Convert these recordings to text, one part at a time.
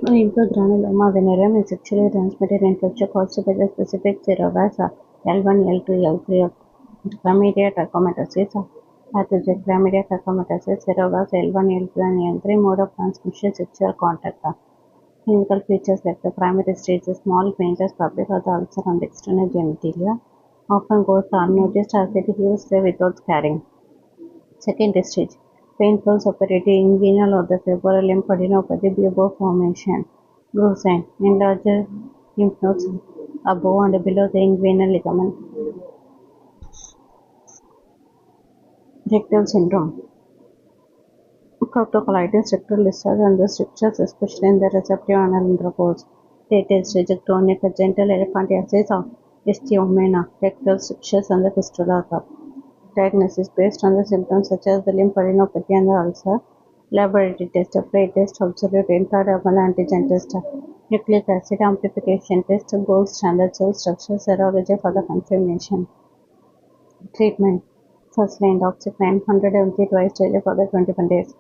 Lymphogranuloma venereum is sexually transmitted infection caused by the specific serovirus L1, L2, L3 of Chlamydia trachomatis, pathogen Chlamydia trachomatis, serovirus L1, L2, and L3, mode of transmission, sexual contact. Clinical features like the primary stage is small painless public or the ulcer on the external genitalia, often goes unnoticed as it heals without scarring. Second stage, painful separatory inguinal or the febrile lymphadenopathy, bubo formation, brucine, enlarged lymph nodes above and below the inguinal ligament. Rectal syndrome, proctocolitis, rectal discharge and the strictures, especially in the receptive anal intercourse. Later stage, chronic genital elephantiasis of osteomena, rectal strictures and the fistula. Diagnosis based on the symptoms such as the lymphadenopathy and the ulcer. Laboratory test, FRI test, absolute intradermal antigen test, nucleic acid amplification test, gold standard cell structure serology for the confirmation. Treatment: first line doxycycline 100 mg twice daily for the 21 days.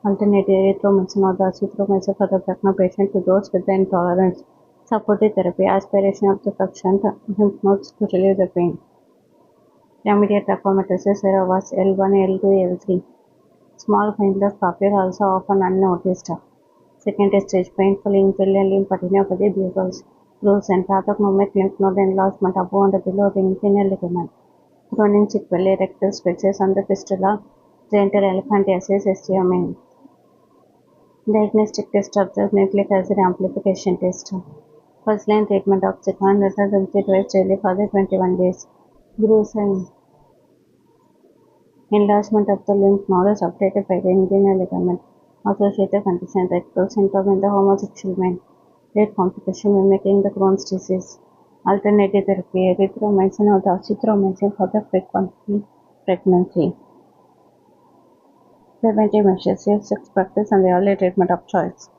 Alternative erythromycin or the azithromycin for the pregnant patient to those with the intolerance. Supportive therapy: aspiration of the suctioned lymph nodes to relieve the pain. Chlamydia trachomatis serovirus L1, L2, L3. Small painless papule also often unnoticed. Second stage, painful inguinal lymphadenopathy, bugles, brucine, pathognomic lymph node enlargement above and below the inguinal ligament. Chronic sequelae, rectal strictures on the fistula, genital elephantiasis, osteomena. Diagnostic test of the nucleic acid amplification test. First line treatment of doxycycline 100 mg twice daily for the 21 days. Brucine, enlargement of the lymph node is separated by the inguinal ligament. Associated condition, rectal syndrome in the homosexual men. Rate complication mimicking the Crohn's disease. Alternative therapy, erythromycin or the azithromycin for the frequent pregnancy. Preventive measures, safe sex practice and the early treatment of choice.